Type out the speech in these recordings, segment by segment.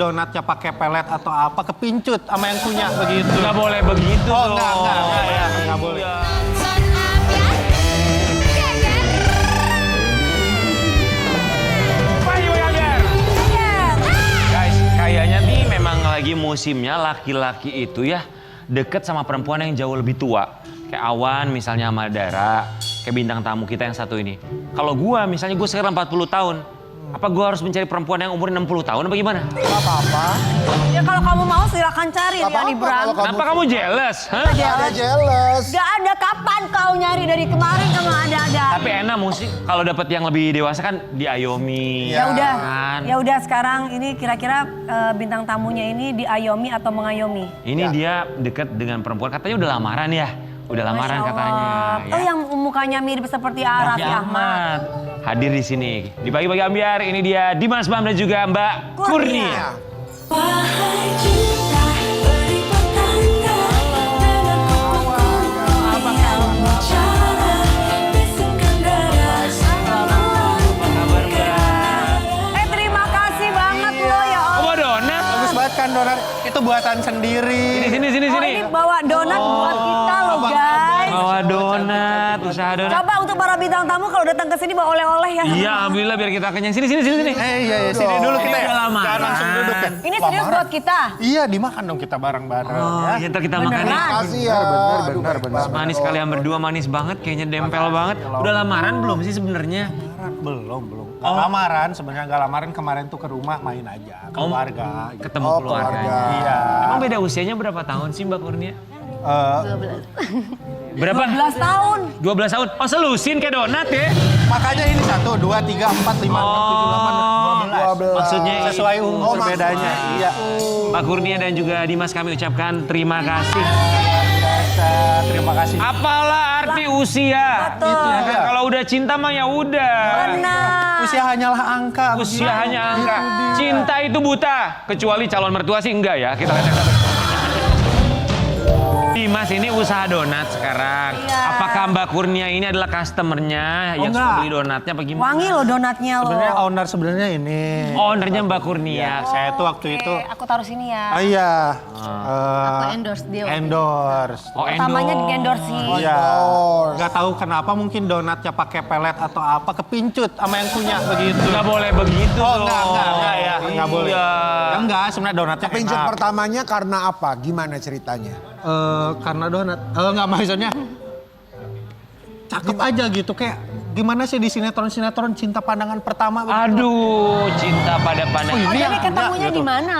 donatnya pakai pelet atau apa kepincut sama yang punya begitu. Nggak boleh begitu Oh, dong. enggak boleh. Guys, kayaknya nih memang lagi musimnya laki-laki itu ya deket sama perempuan yang jauh lebih tua. Kayak Awan misalnya sama Dara, kayak bintang tamu kita yang satu ini. Kalau gua misalnya gue sekarang 40 tahun. Apa gue harus mencari perempuan yang umur 60 tahun apa gimana? Gak apa-apa. Ya kalau kamu mau silakan cari Gak ya Ibram. Kenapa kamu jealous? Hah? Ada jealous. Gak ada kapan kau nyari dari kemarin kamu ada. Tapi enak musik kalau dapat yang lebih dewasa kan diayomi. Ya udah, kan? ya udah sekarang ini kira-kira bintang tamunya ini diayomi atau mengayomi? Ini dia deket dengan perempuan katanya udah lamaran ya. Udah lamaran Masya katanya. Allah. Oh yang mukanya mirip seperti Raffi Ahmad. Hadir di sini. Di Pagi-Pagi Ambiar ini dia Dimas Bam dan juga Mbak Kurnia. Wahai cinta, beri petanda dengan kuku bicara, bisikkan dada Terima kasih banget lo ya Oh, Allah. bawa donat. Bagus banget kan donat. Itu buatan sendiri. Sini. Oh ini bawa donat buat kita loh guys. Bawa donat, usaha donat. Coba untuk para bintang tamu kalau datang ke sini bawa oleh-oleh ya. Iya, alhamdulillah biar kita kenyang. Sini. Iya, sini dulu kita ya. Udah lama. Jangan langsung duduk ya. Ini serius buat kita. Iya, dimakan dong kita bareng-bareng Oh, ya. ya ntar kita makan ya. Beneran? Kasih ya. Bener. Manis kalian berdua, manis banget, kayaknya dempel banget. Udah lamaran belum sih sebenarnya? Belum. Gak lamaran, sebenarnya gak lamaran kemarin tuh ke rumah main aja, keluarga. Ketemu Oh, keluarganya. keluarga. Iya. Emang beda usianya berapa tahun sih Mbak Kurnia? Berapa? 12 tahun. 12 tahun. Oh selusin kayak donat ya? Makanya ini 1, 2, 3, 4, 5, 6, 7, 8, 12. Maksudnya Sesuai umur bedanya. Iya. Mbak Kurnia dan juga Dimas kami ucapkan terima kasih. Terima kasih. Apalah arti usia? Betul. Itu ya kan? Kalau udah cinta mah ya udah. Benar. Usia hanyalah angka. Usia begitu. hanya angka. Itu dia. Cinta itu buta. Kecuali calon mertua sih enggak ya. Kita lihat. Dimas ini usaha donat sekarang. Iya. Apakah Mbak Kurnia ini adalah customernya yang suka enggak. beli donatnya apa gimana? Wangi loh donatnya loh. Sebenarnya owner sebenarnya ini. Ownernya Mbak Kurnia. Saya tuh waktu itu. Aku taruh sini ya. Iya. Aku endorse dia. Endorse. Oh, Pertamanya endorse. di-endorse. Iya. Endorse. Nggak tahu kenapa mungkin donatnya pakai pelet atau apa kepincut sama yang punya begitu. Nggak boleh begitu Oh, dong. enggak ya. Enggak boleh. Iya. Ya, enggak, sebenarnya donatnya Pinjam enak. pertamanya karena apa? Gimana ceritanya? Karena donat. Enggak maksudnya. Cakep aja gitu kayak gimana sih di sinetron-sinetron cinta pandangan pertama begitu. Aduh, cinta pada pandangan. Oh, Ini jadi yang ketemunya enggak, di gitu. mana?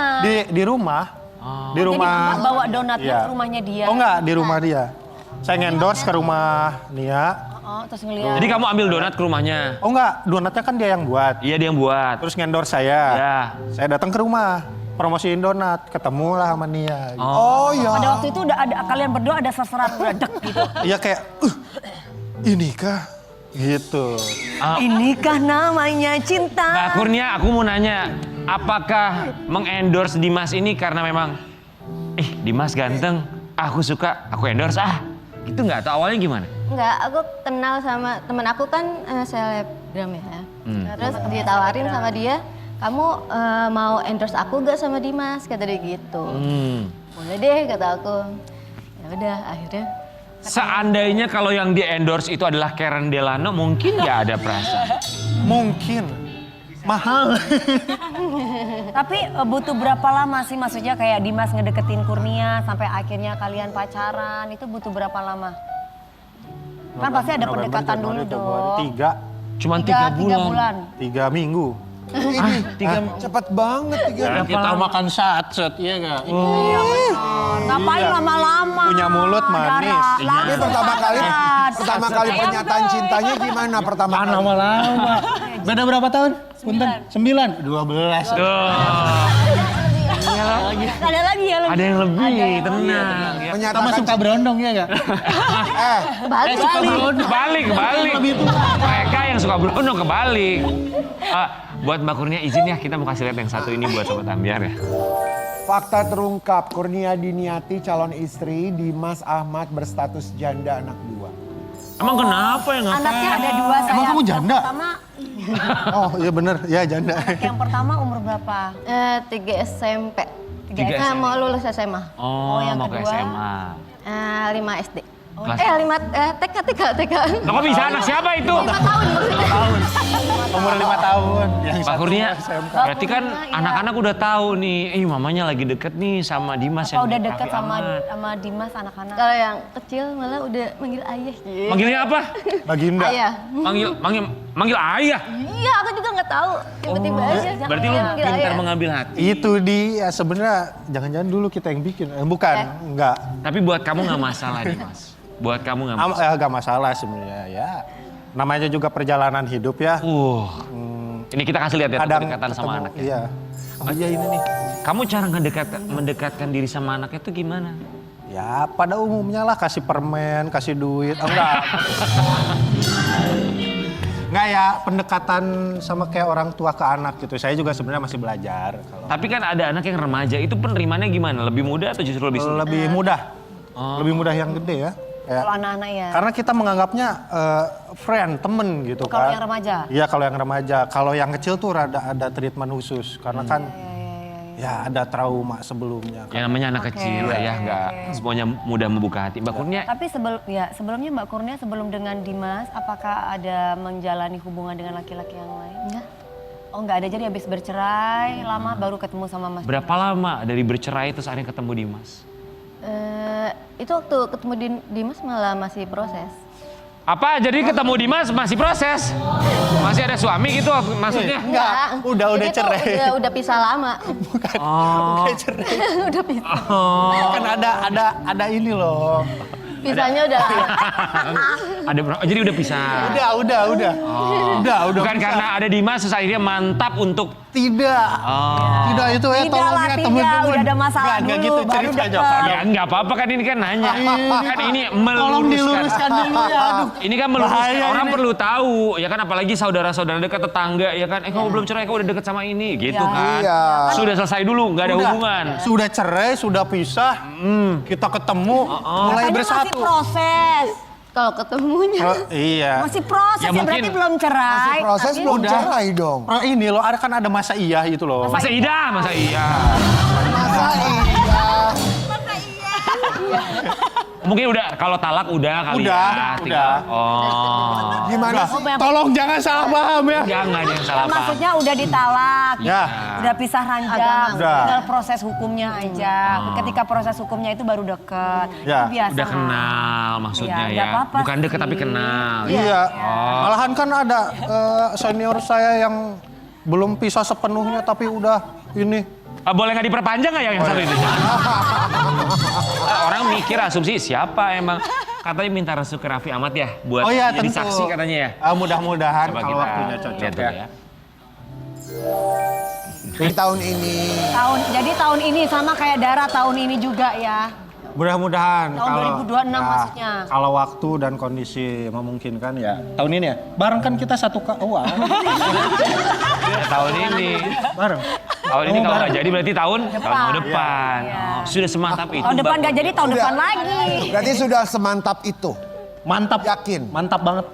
Di rumah. Oh. Di rumah. Jadi bawa donatnya Iya. ke rumahnya dia. Oh enggak, di rumah dia. Saya ngendorse ke rumah Nia. Oh, terus ngeliat. Jadi kamu ambil donat ke rumahnya? Oh enggak, donatnya kan dia yang buat. Iya dia yang buat. Terus ngendorse saya. Ya. Saya datang ke rumah, promosiin donat, ketemu lah sama Nia. Gitu. Oh ya. Pada waktu itu udah ada kalian berdua ada serseran redek gitu. Iya kayak, inikah? Gitu. Inikah namanya cinta? Mbak Kurnia, aku mau nanya, apakah mengendorse Dimas ini karena memang, Dimas ganteng, aku suka, aku endorse gitu nggak? Atau awalnya gimana? Enggak, aku kenal sama temen aku kan selebgram ya. Terus ditawarin sama dia, kamu mau endorse aku gak sama Dimas? Kata dia gitu. Boleh deh kata aku. Ya udah akhirnya. Seandainya kalau yang di endorse itu adalah Karen Delano, mungkin nggak ada perasaan. Mungkin. Mahal. Tapi butuh berapa lama sih maksudnya kayak Dimas ngedeketin Kurnia sampai akhirnya kalian pacaran itu butuh berapa lama? Kan pasti ada November, pendekatan dulu Januari, Februari. dong. 3 Cuman 3 Tiga bulan. bulan. 3 minggu. Cepet banget 3 Ya, kita makan satset, iya gak? Ngapain Iya. lama-lama? Punya mulut manis. Dara, Iya. langsung Ini pertama kali pacaran. pernyataan cintanya gimana pertama kali? Lama-lama. Beda berapa tahun? Punten. 9. 12. Ada lagi ya lebih. Ada yang lebih, tenang. Ya. Menyatakan berondong ya gak? Balik. Kebalik. Mereka yang suka berondong kebalik. Buat Mbak Kurnia izin ya, kita mau kasih lihat yang satu ini buat Sobat Ambiar ya. fakta terungkap Kurnia Diniati calon istri Dimas Ahmad berstatus janda anak 2. Emang kenapa ya ngapain? Anaknya ada 2 saya. Emang kamu janda? Pertama Oh iya bener, ya janda. Yang pertama umur berapa? 3 SMP. 3 SMP. Mau lulus SMA. Oh, yang mau ke kedua? SMA. 5 SD. Kelas- 5 TK. Loh, kok bisa anak siapa itu? 5 tahun maksudnya. Umur 5 tahun. Yang Pak satu Kurnia, SMK. berarti kan Kurnia, iya. anak-anak udah tahu nih, mamanya lagi deket nih sama Dimas Apa udah di deket Raffi sama Ahmad. Dimas anak-anak? Kalau yang kecil malah udah manggil ayah. Manggilnya apa? Baginda. Ayah. Manggil ayah. Iya, aku juga nggak tahu. Tiba-tiba aja. Berarti lu manggil pintar ayah. mengambil hati. Itu dia sebenarnya jangan-jangan dulu kita yang bikin. Bukan, enggak. Tapi buat kamu nggak masalah Dimas. Buat kamu nggak masalah. Enggak masalah sebenarnya ya. Namanya juga perjalanan hidup ya. Ini kita kasih lihat ya Kadang kedekatan sama ketemu, anaknya. Iya. Oh iya ini nih. Kamu cara mendekatkan diri sama anaknya itu gimana? Ya pada umumnya lah kasih permen, kasih duit. Oh, enggak. Enggak ya, pendekatan sama kayak orang tua ke anak gitu. Saya juga sebenarnya masih belajar. Kalau Tapi kan ada anak yang remaja, itu penerimaannya gimana? Lebih mudah atau justru lebih sulit? lebih mudah. Lebih mudah yang gede ya. Kayak- Kalau anak-anak ya. Karena kita menganggapnya friend, temen gitu Kalau kan. yang remaja? Iya kalau yang remaja. Kalau yang kecil tuh ada treatment khusus. Karena kan ya ada trauma sebelumnya. Yang namanya anak kecil ya, nggak semuanya mudah membuka hati. Mbak Kurnia, Tapi sebelumnya Mbak Kurnia sebelum dengan Dimas, apakah ada menjalani hubungan dengan laki-laki yang lain? Enggak. Oh nggak ada, jadi habis bercerai lama baru ketemu sama Mas. berapa lama dari bercerai terus akhirnya ketemu Dimas? Itu waktu ketemu Dimas malah masih proses. Apa? Jadi ketemu Dimas masih proses? Masih ada suami gitu maksudnya? Enggak, udah Jadi tuh cerai. udah pisah lama. Udah cerai. Udah pisah. Kan ada ini loh. Pisahnya udah lama. Jadi udah pisah. Udah. Udah Bukan bisa. karena ada Dimas terus akhirnya mantap untuk Tidak. Tidak itu ya Tidak tolong lah, ya tidak. teman-teman. Udah ada masalah Nggak dulu, gitu baru ceritanya. deket. ya nggak apa-apa kan ini kan nanya. Kan ini Tolong meluruskan. diluruskan dulu ya. Aduh. Ini kan meluruskan, Bahaya orang ini. perlu tahu ya kan, apalagi saudara-saudara dekat tetangga ya kan, kamu belum cerai, kamu udah deket sama ini gitu kan. Iya. Sudah selesai dulu, nggak ada Udah. hubungan. Sudah cerai, sudah pisah. Kita ketemu, mulai Katanya bersatu. masih proses. Kalau ketemunya. Iya. Masih proses Ya ya, berarti mungkin- belum cerai. Proses tapi- belum Udah. cerai dong. Ini loh, kan ada masa iya itu loh. Masa iya? Masa iya? Mungkin udah, kalau talak udah kali Udah, ya. udah. tinggal- Oh. Gimana Udah. sih? Tolong jangan salah paham ya. Jangan ada yang salah paham. Maksudnya udah ditalak, Ya. udah pisah ranjang, Agama. Udah. tinggal proses hukumnya aja. Ketika proses hukumnya itu baru deket. Ya. Itu biasa. Udah kenal maksudnya Iya, ya. nggak apa-apa Bukan deket sih. tapi kenal. Iya. Malahan kan ada senior saya yang belum pisah sepenuhnya tapi udah ini. Boleh nggak diperpanjang nggak yang satu ini? Orang mikir asumsi siapa emang. Katanya minta restu ke Raffi Ahmad ya buat Oh iya jadi tentu. saksi katanya ya. Mudah-mudahan Coba kalau kita waktunya cocok lihat dulu ya. ya. Jadi tahun ini. Jadi tahun ini sama kayak Dara tahun ini juga ya. Mudah-mudahan Tahun 2026 maksudnya. Kalau waktu dan kondisi memungkinkan ya. Tahun ini ya. Bareng kan kita satu uang. Ya, tahun ini. Bareng. Tahun ini kalau nggak jadi berarti tahun Depan. depan. Iya. Oh, sudah semantap itu. Tahun depan Mbak. nggak jadi, tahun Udah. depan lagi. Berarti sudah semantap itu. Mantap. Yakin? Mantap banget.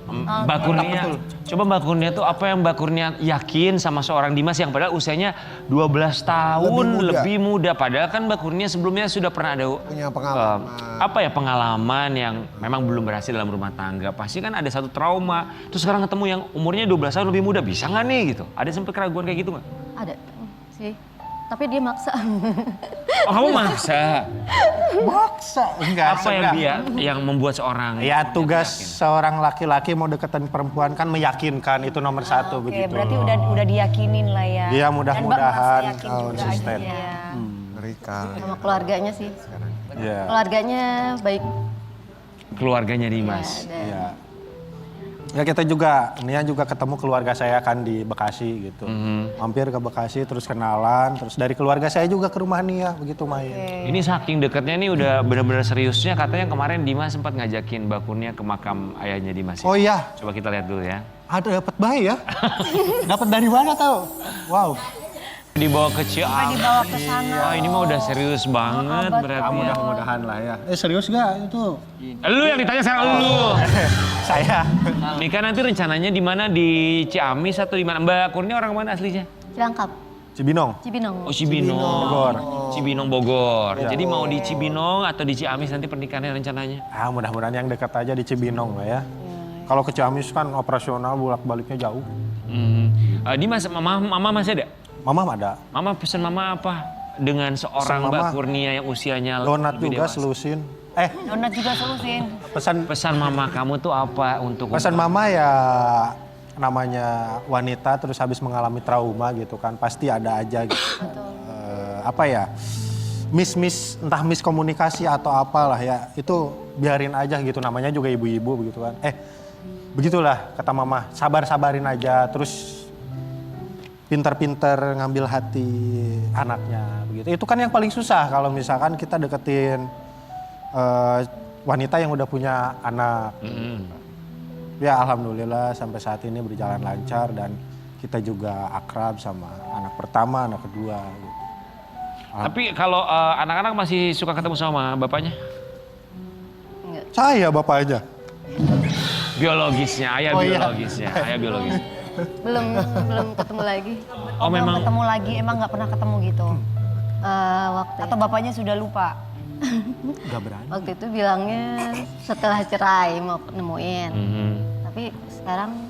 Mbak Kurnia, coba Mbak Kurnia tuh apa yang Mbak Kurnia yakin sama seorang Dimas yang padahal usianya 12 tahun lebih muda. Padahal kan Mbak Kurnia sebelumnya sudah pernah ada Punya pengalaman. pengalaman yang memang belum berhasil dalam rumah tangga. Pasti kan ada satu trauma. Terus sekarang ketemu yang umurnya 12 tahun lebih muda, bisa nggak nih gitu? Ada sempat keraguan kayak gitu nggak? Ada sih. Tapi dia maksa. Oh kamu maksa? Maksa. Enggak. Apa yang yang membuat seorang Ya tugas seorang laki-laki mau deketin perempuan kan meyakinkan itu nomor satu Oke, begitu. berarti udah diyakinin lah ya. Iya, Dan Mbak mudah-mudahan merasa yakin juga konsisten. akhirnya. Mengerikan. Sama keluarganya sih. Iya. Keluarganya baik. keluarganya Dimas? Iya. Ya kita juga, Nia juga ketemu keluarga saya kan di Bekasi gitu. Mampir ke Bekasi terus kenalan, terus dari keluarga saya juga ke rumah Nia begitu main. Ini saking deketnya nih udah benar-benar seriusnya, katanya kemarin Dimas sempat ngajakin Mbak Kurnia ke makam ayahnya Dimas. Ya? Oh iya, Coba kita lihat dulu ya. ada dapat bayi ya? Dapat dari mana tahu? Wow. Dibawa ke Sampai Ciamis. dibawa ke sana. Wah ini mah udah serius banget betul. berarti ya. Mudah-mudahan lah ya. Serius gak itu? Lu yang ditanya sekarang lu. Saya. Nikah nanti rencananya di mana? Di Ciamis atau di mana? Mbak Kurnia orang mana aslinya? Cilangkap, Cibinong. Cibinong. Oh Cibinong. Bogor. Cibinong Bogor. Jadi mau di Cibinong atau di Ciamis nanti pernikahannya rencananya? Mudah-mudahan yang dekat aja di Cibinong lah ya. Kalau ke Ciamis kan operasional bolak-baliknya jauh. Dimas, mama masih ada? Mama ada. Mama pesan mama apa? Dengan seorang Pesan Mbak mama, Kurnia yang usianya Donat lebih juga dewasa. selusin. Donat juga selusin. Pesan mama kamu tuh apa untuk Pesan mama ya namanya wanita terus habis mengalami trauma gitu kan pasti ada aja gitu. Apa ya? Entah miskomunikasi atau apalah ya. Itu biarin aja gitu namanya juga ibu-ibu begitu kan. Begitulah kata mama, sabar-sabarin aja terus pinter-pinter ngambil hati anaknya begitu. Itu kan yang paling susah kalau misalkan kita deketin wanita yang udah punya anak. Ya alhamdulillah sampai saat ini berjalan lancar dan kita juga akrab sama anak pertama, anak kedua. Gitu. Tapi kalau anak-anak masih suka ketemu sama bapaknya? Saya bapaknya. Biologisnya, ayah Oh, iya. biologisnya, ayah biologisnya. Belum ketemu lagi. Oh Belum memang. ketemu lagi, emang nggak pernah ketemu gitu. Waktu Atau bapaknya sudah lupa. Gak berani. waktu itu bilangnya setelah cerai mau nemuin. Tapi sekarang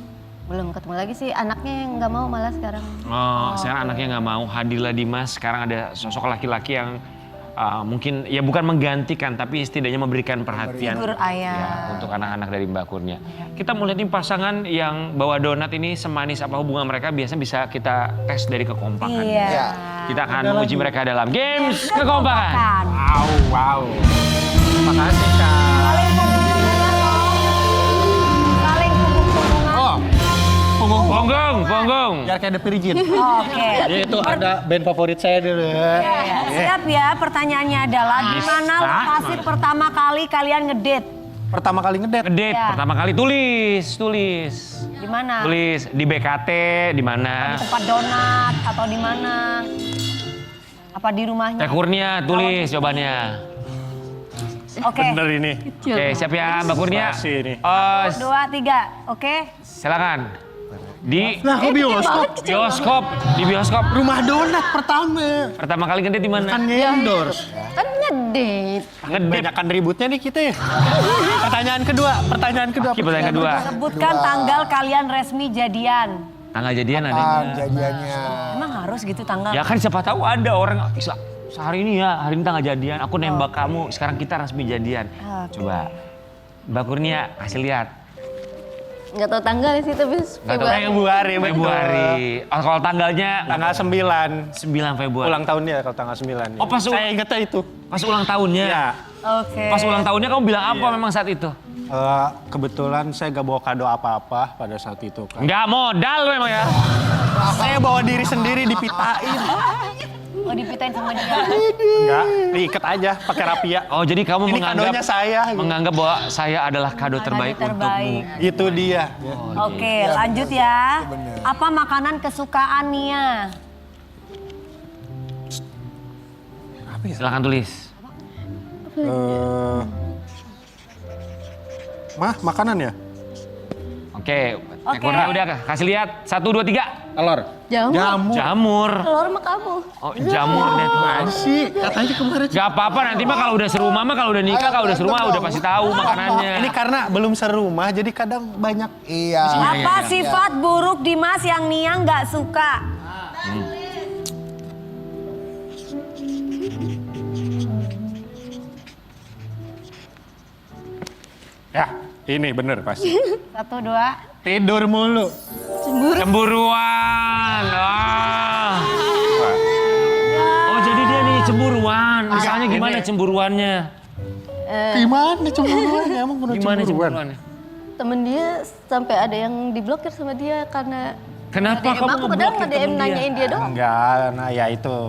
belum ketemu lagi sih. Anaknya nggak mau malah sekarang. Oh, sekarang anaknya nggak mau. Hadirlah Dimas. Sekarang ada sosok laki-laki yang mungkin ya bukan menggantikan tapi setidaknya memberikan perhatian Figur ayah. ya, untuk anak-anak dari Mbak Kurnia. Kita mau lihat nih pasangan yang bawa donat ini semanis apa hubungan mereka biasanya bisa kita tes dari kekompakan. Iya. Kita akan menguji mereka dalam games kekompakan. Wow. Makasih Kak. Saling punggung-punggungan. Punggung. Biar kayak The Virgin. Oke. Itu ada band favorit saya dulu. Siap ya, pertanyaannya adalah di mana lokasi pertama kali kalian ngedate? Pertama kali ngedate. Ngedate Ya. pertama kali tulis. Di mana? Tulis di BKT di mana? Di tempat donat atau di mana? Apa di rumahnya? Teh Kurnia tulis jawabannya. Oke. Bener ini. Oke, siap ya Mbak Kurnia. Masih ini. 2, 3, oke? Silakan. Di Nah, aku bioskop, di bioskop. Rumah donat pertama. Pertama kali ngedate di mana? Kan endorse. Kan ngedate. Ngedate. Banyakan ributnya nih kita ya. Pertanyaan kedua. Pertanyaan kedua. Sebutkan tanggal kalian resmi jadian. Tanggal jadian Kapan adanya. jadiannya? Emang harus gitu tanggal? Ya kan siapa tahu ada orang sehari ini ya, hari ini tanggal jadian. Aku nembak kamu, sekarang kita resmi jadian. Oke. Coba. Mbak Kurnia kasih lihat. Nggak tahu tanggalnya sih tapi Nggak tahu Februari. Oh, kalau tanggalnya Tanggal 9. 9 Februari. Ulang tahunnya kalau tanggal 9. Oh, pas saya ingetnya itu. Pas ulang tahunnya. Ya. Oke. Pas ulang tahunnya kamu bilang apa memang saat itu? Kebetulan saya gak bawa kado apa-apa pada saat itu kan. Nggak modal lu emang ya. Saya bawa diri sendiri dipitain. Oh dipitain sama dia. Enggak, diikat aja pakai rapia. Oh jadi kamu Ini kadonya saya. menganggap bahwa saya adalah kado terbaik terbaik. untukmu. Itu dia. Oke, lanjut ya. Apa makanan kesukaan Nia? Silakan tulis. Makanan ya? Oke, Oke. Kurnia udah kasih lihat. 1, 2, 3. Telur. Jamu. Jamur. Telur sama kamu. Oh jamur deh tuh. Sih, katanya kemarin. Gak apa-apa nanti mah kalau udah serumah mah kalau udah nikah kalau udah serumah udah pasti tahu makanannya. Ini karena belum serumah, jadi kadang banyak. Iya. Apa sifat buruk Dimas yang Nia nggak suka? Ya, ini bener pasti. 1, 2. Tidur mulu. Cemburuan. Oh jadi dia nih cemburuan. Misalnya gimana cemburuannya? Gimana cemburuannya? Emang bener Gimana cemburuan? cemburuannya? Temen dia sampai ada yang diblokir sama dia karena Kenapa DM kamu aku padahal ngeblokir nge-DM temen dia? nanyain dia doang. Enggak, nah ya itu.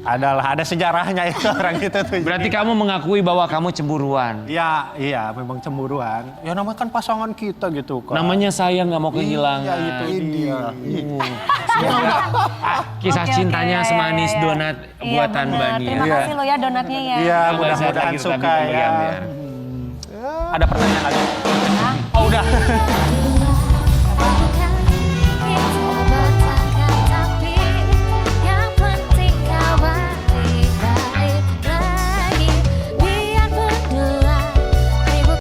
Ada sejarahnya itu orang itu tuh. Berarti kamu mengakui bahwa kamu cemburuan. Iya, memang cemburuan. Ya namanya kan pasangan kita gitu kan. Namanya sayang nggak mau kehilangan. Iya, itu dia. Kisah Oke, cintanya oke, semanis iya, iya. donat Iya, buatan benar. Bani. Terima Iya. kasih lo ya donatnya ya. Iya, Kalau mudah-mudahan saya lagi suka lagi ya. ambil. Ada pertanyaan lagi? Oh udah.